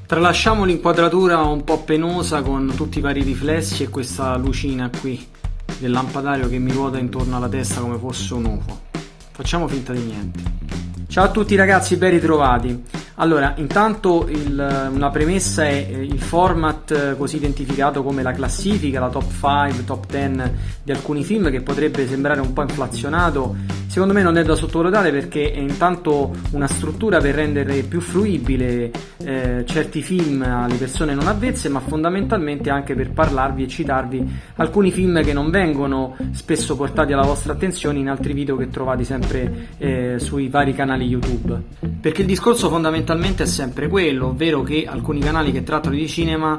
Tralasciamo l'inquadratura un po' penosa con tutti i vari riflessi e questa lucina qui del lampadario che mi ruota intorno alla testa come fosse un UFO. Facciamo finta di niente. Ciao a tutti ragazzi, ben ritrovati. Allora, intanto una premessa è il format così identificato come la classifica, la top 5, top 10 di alcuni film, che potrebbe sembrare un po' inflazionato. Secondo me non è da sottovalutare, perché è intanto una struttura per rendere più fruibile certi film alle persone non avvezze, ma fondamentalmente anche per parlarvi e citarvi alcuni film che non vengono spesso portati alla vostra attenzione in altri video che trovate sempre sui vari canali YouTube. Perché il discorso fondamentalmente è sempre quello, ovvero che alcuni canali che trattano di cinema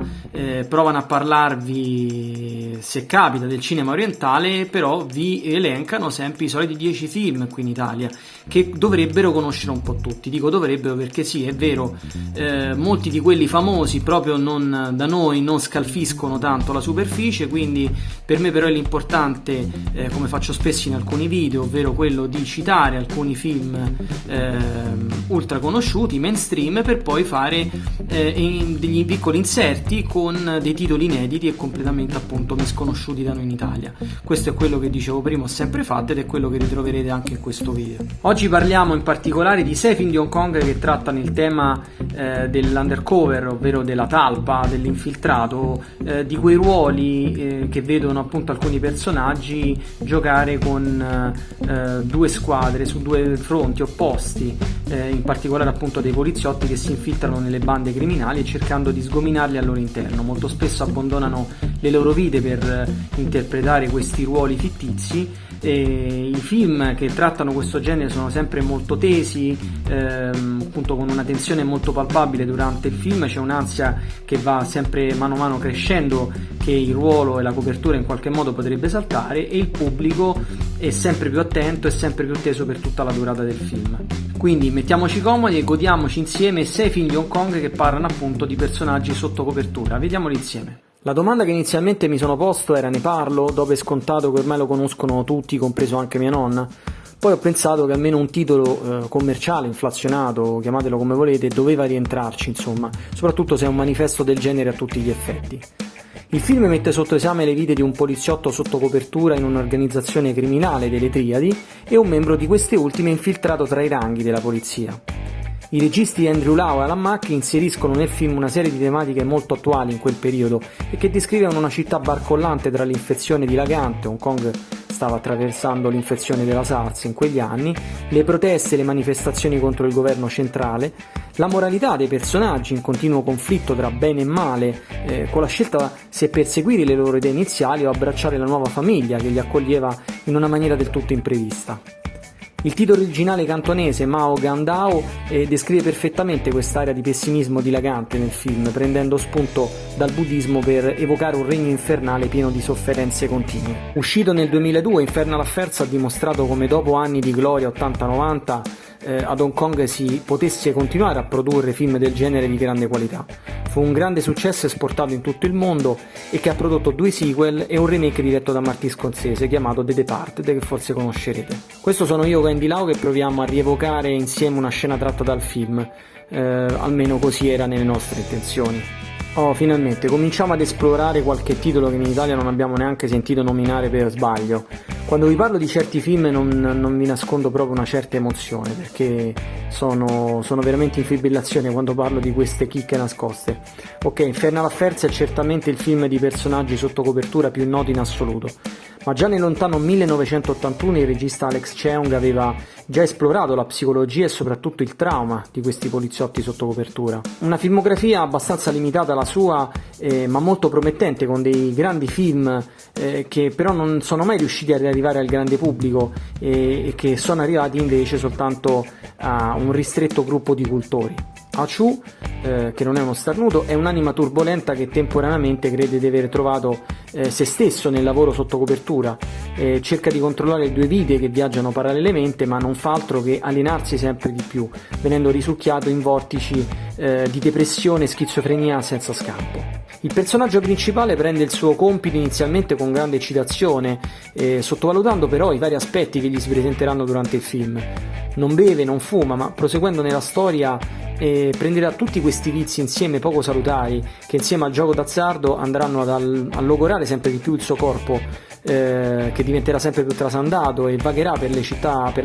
provano a parlarvi, se capita, del cinema orientale, però vi elencano sempre i soliti 10 film qui in Italia che dovrebbero conoscere un po' tutti. Dico dovrebbero perché sì, è vero, molti di quelli famosi proprio da noi non scalfiscono tanto la superficie, quindi per me però è l'importante, come faccio spesso in alcuni video, ovvero quello di citare alcuni film ultra conosciuti, mainstream, per poi fare degli piccoli inserti con dei titoli inediti e completamente appunto misconosciuti da noi in Italia. Questo è quello che dicevo prima, ho sempre fatto, ed è quello che ritroverete anche in questo video. Oggi parliamo in particolare di 6 film di Hong Kong che trattano il tema dell'undercover, ovvero della talpa, dell'infiltrato, di quei ruoli che vedono appunto alcuni personaggi giocare con due squadre su due fronti opposti, in particolare appunto dei poliziotti che si infiltrano nelle bande criminali e cercando di sgominarli al loro interno. Molto spesso abbandonano le loro vite per interpretare questi ruoli fittizi. E i film che trattano questo genere sono sempre molto tesi, appunto con una tensione molto palpabile durante il film. C'è un'ansia che va sempre mano a mano crescendo che il ruolo e la copertura in qualche modo potrebbe saltare, e il pubblico è sempre più attento e sempre più teso per tutta la durata del film. Quindi mettiamoci comodi e godiamoci insieme 6 film di Hong Kong che parlano appunto di personaggi sotto copertura. Vediamoli insieme. La domanda che inizialmente mi sono posto era: ne parlo? Dopo è scontato che ormai lo conoscono tutti, compreso anche mia nonna. Poi ho pensato che almeno un titolo commerciale, inflazionato, chiamatelo come volete, doveva rientrarci, insomma, soprattutto se è un manifesto del genere a tutti gli effetti. Il film mette sotto esame le vite di un poliziotto sotto copertura in un'organizzazione criminale delle Triadi e un membro di queste ultime infiltrato tra i ranghi della polizia. I registi Andrew Lau e Alan Mak inseriscono nel film una serie di tematiche molto attuali in quel periodo e che descrivono una città barcollante tra l'infezione dilagante. Hong Kong stava attraversando l'infezione della SARS in quegli anni, le proteste e le manifestazioni contro il governo centrale, la moralità dei personaggi in continuo conflitto tra bene e male, con la scelta se perseguire le loro idee iniziali o abbracciare la nuova famiglia che li accoglieva in una maniera del tutto imprevista. Il titolo originale cantonese Mao Gandao descrive perfettamente quest'area di pessimismo dilagante nel film, prendendo spunto dal buddismo per evocare un regno infernale pieno di sofferenze continue. Uscito nel 2002, Infernal Affairs ha dimostrato come dopo anni di gloria 80-90 ad Hong Kong si potesse continuare a produrre film del genere di grande qualità. Fu un grande successo esportato in tutto il mondo e che ha prodotto 2 sequel e un remake diretto da Martin Scorsese chiamato The Departed, che forse conoscerete. Questo sono io, Andy Lau, che proviamo a rievocare insieme una scena tratta dal film, almeno così era nelle nostre intenzioni. Oh, finalmente, cominciamo ad esplorare qualche titolo che in Italia non abbiamo neanche sentito nominare per sbaglio. Quando vi parlo di certi film non vi nascondo proprio una certa emozione, perché sono veramente in fibrillazione quando parlo di queste chicche nascoste. Ok, Infernal Affairs è certamente il film di personaggi sotto copertura più noto in assoluto, ma già nel lontano 1981 il regista Alex Cheung aveva già esplorato la psicologia e soprattutto il trauma di questi poliziotti sotto copertura. Una filmografia abbastanza limitata la sua, ma molto promettente, con dei grandi film che però non sono mai riusciti ad arrivare al grande pubblico e che sono arrivati invece soltanto a un ristretto gruppo di cultori. Ah Chu, che non è uno starnuto, è un'anima turbolenta che temporaneamente crede di aver trovato se stesso nel lavoro sotto copertura, cerca di controllare 2 vite che viaggiano parallelamente, ma non fa altro che alienarsi sempre di più, venendo risucchiato in vortici di depressione e schizofrenia senza scampo. Il personaggio principale prende il suo compito inizialmente con grande eccitazione, sottovalutando però i vari aspetti che gli si presenteranno durante il film. Non beve, non fuma, ma proseguendo nella storia prenderà tutti questi vizi insieme poco salutari, che insieme al gioco d'azzardo andranno a logorare sempre di più il suo corpo, che diventerà sempre più trasandato e vagherà per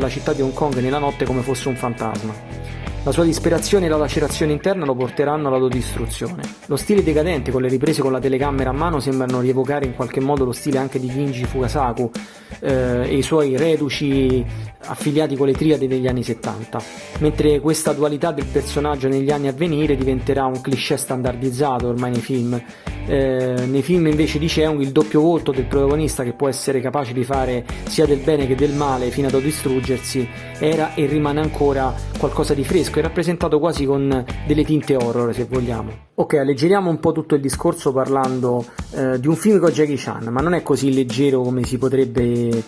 la città di Hong Kong nella notte come fosse un fantasma. La sua disperazione e la lacerazione interna lo porteranno all'autodistruzione. Lo stile decadente, con le riprese con la telecamera a mano, sembrano rievocare in qualche modo lo stile anche di Kinji Fukasaku e i suoi reduci affiliati con le triadi degli anni 70, mentre questa dualità del personaggio negli anni a venire diventerà un cliché standardizzato ormai nei film. Nei film invece di Cheung il doppio volto del protagonista, che può essere capace di fare sia del bene che del male fino ad autodistruggersi, era e rimane ancora qualcosa di fresco e rappresentato quasi con delle tinte horror, se vogliamo. Ok, alleggeriamo un po' tutto il discorso parlando di un film con Jackie Chan, ma non è così leggero come si potrebbe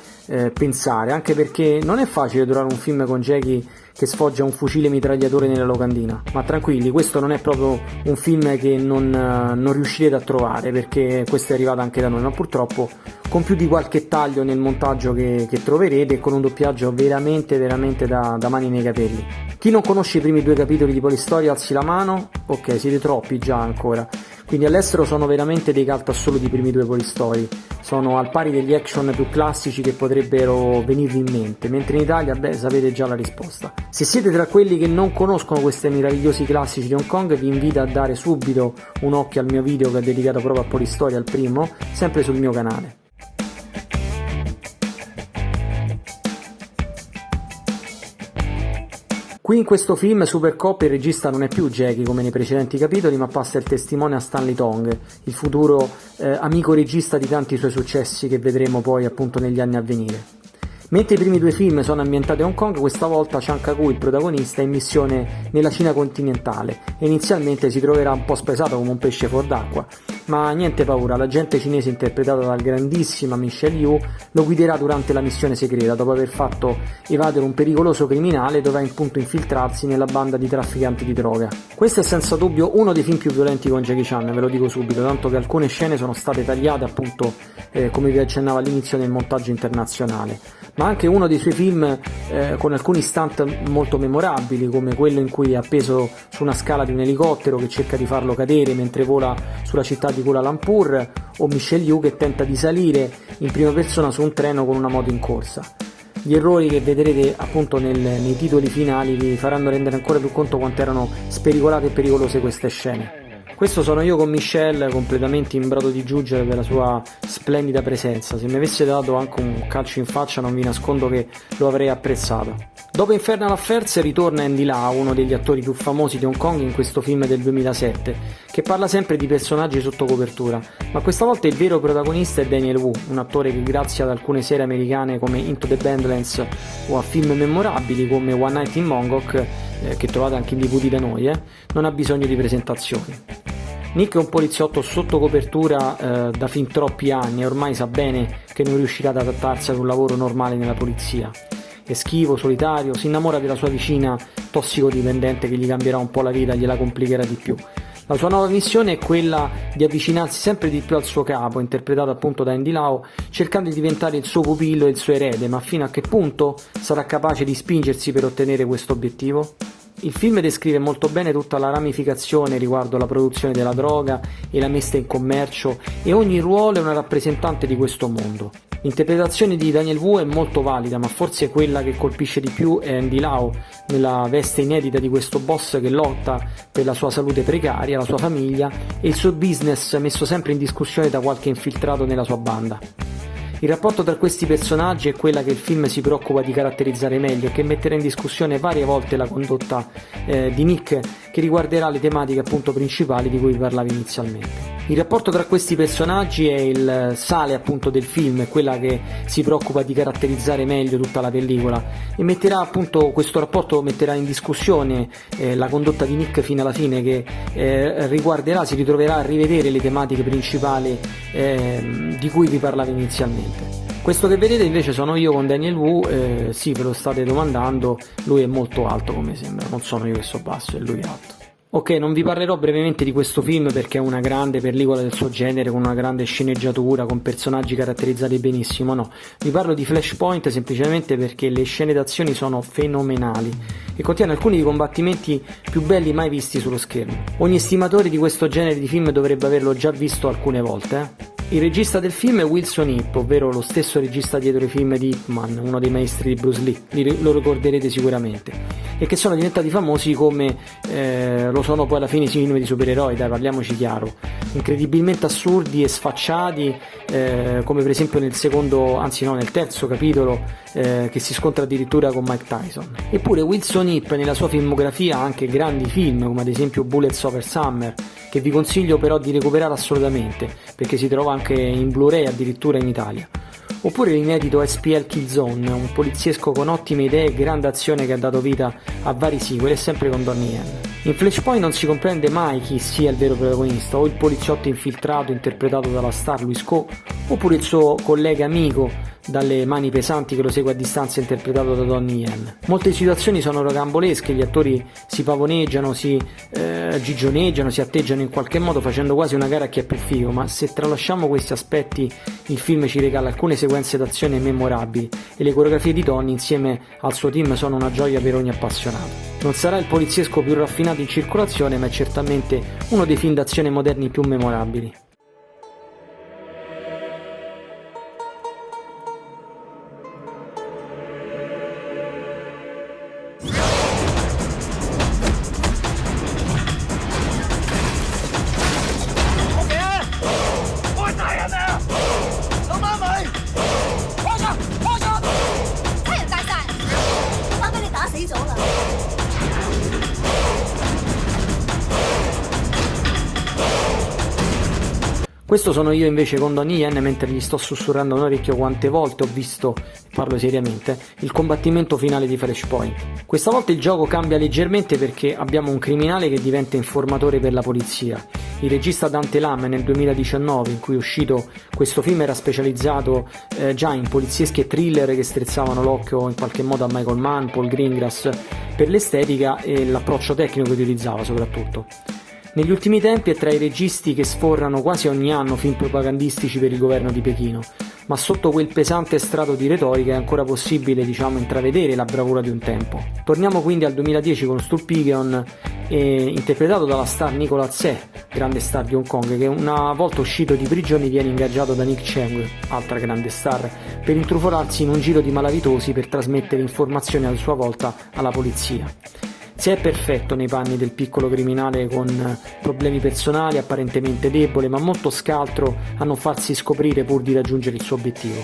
pensare, anche perché non è facile trovare un film con Jackie che sfoggia un fucile mitragliatore nella locandina, ma tranquilli, questo non è proprio un film che non riuscirete a trovare, perché questo è arrivato anche da noi, ma purtroppo con più di qualche taglio nel montaggio che troverete e con un doppiaggio veramente da mani nei capelli. Chi non conosce i primi 2 capitoli di Polistoria alzi la mano. Ok, siete troppi già ancora. Quindi all'estero sono veramente dei cult assoluti i primi 2 Polistory, sono al pari degli action più classici che potrebbero venirvi in mente, mentre in Italia, sapete già la risposta. Se siete tra quelli che non conoscono questi meravigliosi classici di Hong Kong, vi invito a dare subito un occhio al mio video che è dedicato proprio a Polistoria, al primo, sempre sul mio canale. Qui in questo film Super Cop il regista non è più Jackie come nei precedenti capitoli, ma passa il testimone a Stanley Tong, il futuro amico regista di tanti suoi successi che vedremo poi appunto negli anni a venire. Mentre i primi 2 film sono ambientati a Hong Kong, questa volta Chan Ka-ku, il protagonista, è in missione nella Cina continentale e inizialmente si troverà un po' spesato come un pesce fuor d'acqua, ma niente paura, l'agente cinese interpretato dal grandissima Michelle Yeoh lo guiderà durante la missione segreta, dopo aver fatto evadere un pericoloso criminale dovrà appunto infiltrarsi nella banda di trafficanti di droga. Questo è senza dubbio uno dei film più violenti con Jackie Chan, ve lo dico subito, tanto che alcune scene sono state tagliate appunto come vi accennavo all'inizio nel montaggio internazionale, ma anche uno dei suoi film con alcuni stunt molto memorabili, come quello in cui è appeso su una scala di un elicottero che cerca di farlo cadere mentre vola sulla città di Kuala Lumpur, o Michelle Yeoh che tenta di salire in prima persona su un treno con una moto in corsa. Gli errori che vedrete appunto nei titoli finali vi faranno rendere ancora più conto quanto erano spericolate e pericolose queste scene. Questo sono io con Michelle, completamente in grado di giungere per la sua splendida presenza. Se mi avesse dato anche un calcio in faccia non vi nascondo che lo avrei apprezzato. Dopo Infernal Affairs ritorna Andy Lau, uno degli attori più famosi di Hong Kong in questo film del 2007, che parla sempre di personaggi sotto copertura, ma questa volta il vero protagonista è Daniel Wu, un attore che grazie ad alcune serie americane come Into the Badlands o a film memorabili come One Night in Bangkok, che trovate anche in DVD da noi, non ha bisogno di presentazioni. Nick è un poliziotto sotto copertura da fin troppi anni e ormai sa bene che non riuscirà ad adattarsi ad un lavoro normale nella polizia. È schivo, solitario, si innamora della sua vicina tossicodipendente che gli cambierà un po' la vita, gliela complicherà di più. La sua nuova missione è quella di avvicinarsi sempre di più al suo capo, interpretato appunto da Andy Lau, cercando di diventare il suo pupillo e il suo erede, ma fino a che punto sarà capace di spingersi per ottenere questo obiettivo? Il film descrive molto bene tutta la ramificazione riguardo alla produzione della droga e la messa in commercio, e ogni ruolo è una rappresentante di questo mondo. L'interpretazione di Daniel Wu è molto valida, ma forse quella che colpisce di più è Andy Lau, nella veste inedita di questo boss che lotta per la sua salute precaria, la sua famiglia e il suo business messo sempre in discussione da qualche infiltrato nella sua banda. Il rapporto tra questi personaggi è quella che il film si preoccupa di caratterizzare meglio e che metterà in discussione varie volte la condotta di Nick, che riguarderà le tematiche appunto principali di cui vi parlavo inizialmente. Il rapporto tra questi personaggi è il sale appunto del film, è quella che si preoccupa di caratterizzare meglio tutta la pellicola e metterà appunto questo rapporto metterà in discussione la condotta di Nick fino alla fine, che si ritroverà a rivedere le tematiche principali di cui vi parlavo inizialmente. Questo che vedete invece sono io con Daniel Wu, sì, ve lo state domandando, lui è molto alto come sembra, non sono io che so basso, è lui alto. Ok, non vi parlerò brevemente di questo film perché è una grande pellicola del suo genere, con una grande sceneggiatura, con personaggi caratterizzati benissimo, no. Vi parlo di Flashpoint semplicemente perché le scene d'azione sono fenomenali e contiene alcuni dei combattimenti più belli mai visti sullo schermo. Ogni estimatore di questo genere di film dovrebbe averlo già visto alcune volte. Il regista del film è Wilson Yip, ovvero lo stesso regista dietro i film di Ip Man, uno dei maestri di Bruce Lee, lo ricorderete sicuramente, e che sono diventati famosi come lo sono poi alla fine i film di supereroi, dai, parliamoci chiaro, incredibilmente assurdi e sfacciati, come per esempio nel terzo capitolo, che si scontra addirittura con Mike Tyson. Eppure Wilson Yip nella sua filmografia ha anche grandi film, come ad esempio Bullets Over Summer, che vi consiglio però di recuperare assolutamente, perché si trova anche in Blu-ray addirittura in Italia. Oppure l'inedito SPL Killzone, un poliziesco con ottime idee e grande azione che ha dato vita a vari sequel, e sempre con Donnie Yen. In Flashpoint non si comprende mai chi sia il vero protagonista, o il poliziotto infiltrato interpretato dalla star Louis Koo, oppure il suo collega amico dalle mani pesanti che lo segue a distanza interpretato da Donnie Yen. Molte situazioni sono rocambolesche, gli attori si pavoneggiano, si gigioneggiano, si atteggiano in qualche modo facendo quasi una gara a chi è più figo, ma se tralasciamo questi aspetti il film ci regala alcune sequenze d'azione memorabili e le coreografie di Donnie insieme al suo team sono una gioia per ogni appassionato. Non sarà il poliziesco più raffinato in circolazione, ma è certamente uno dei film d'azione moderni più memorabili. Questo sono io invece con Donnie Yen mentre gli sto sussurrando un orecchio quante volte ho visto, parlo seriamente, il combattimento finale di Flashpoint. Questa volta il gioco cambia leggermente perché abbiamo un criminale che diventa informatore per la polizia. Il regista Dante Lam nel 2019, in cui è uscito questo film, era specializzato già in polizieschi e thriller che strizzavano l'occhio in qualche modo a Michael Mann, Paul Greengrass, per l'estetica e l'approccio tecnico che utilizzava soprattutto. Negli ultimi tempi è tra i registi che sforrano quasi ogni anno film propagandistici per il governo di Pechino, ma sotto quel pesante strato di retorica è ancora possibile, intravedere la bravura di un tempo. Torniamo quindi al 2010 con Stulpigeon, interpretato dalla star Nicolas Tse, grande star di Hong Kong, che una volta uscito di prigione viene ingaggiato da Nick Cheng, altra grande star, per intrufolarsi in un giro di malavitosi per trasmettere informazioni a sua volta alla polizia. Se è perfetto nei panni del piccolo criminale con problemi personali, apparentemente debole, ma molto scaltro a non farsi scoprire pur di raggiungere il suo obiettivo.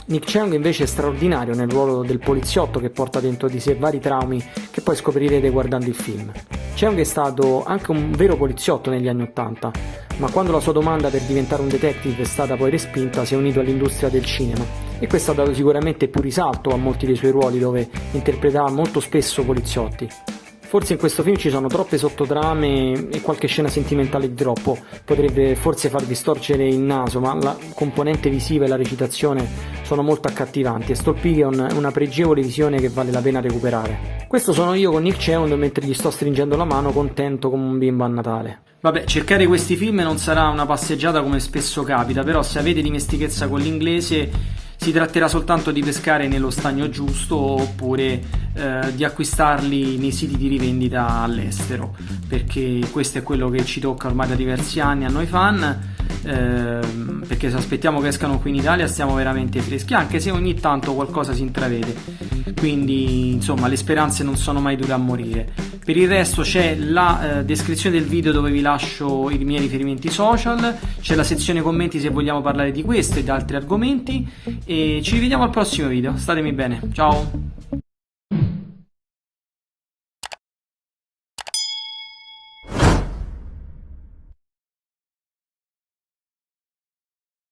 Nick Chang invece è straordinario nel ruolo del poliziotto che porta dentro di sé vari traumi che poi scoprirete guardando il film. Chang è stato anche un vero poliziotto negli anni '80, ma quando la sua domanda per diventare un detective è stata poi respinta si è unito all'industria del cinema, e questo ha dato sicuramente più risalto a molti dei suoi ruoli dove interpretava molto spesso poliziotti. Forse in questo film ci sono troppe sottotrame e qualche scena sentimentale di troppo, potrebbe forse farvi storcere il naso, ma la componente visiva e la recitazione sono molto accattivanti e Stulpigeon è una pregevole visione che vale la pena recuperare. Questo sono io con Nick Cheung mentre gli sto stringendo la mano, contento come un bimbo a Natale. Vabbè, cercare questi film non sarà una passeggiata come spesso capita, però se avete dimestichezza con l'inglese si tratterà soltanto di pescare nello stagno giusto oppure di acquistarli nei siti di rivendita all'estero, perché questo è quello che ci tocca ormai da diversi anni a noi fan, perché se aspettiamo che escano qui in Italia stiamo veramente freschi, anche se ogni tanto qualcosa si intravede, quindi insomma le speranze non sono mai dure a morire. Per il resto c'è la descrizione del video dove vi lascio i miei riferimenti social, c'è la sezione commenti se vogliamo parlare di questo e di altri argomenti, e ci rivediamo al prossimo video. Statemi bene, ciao!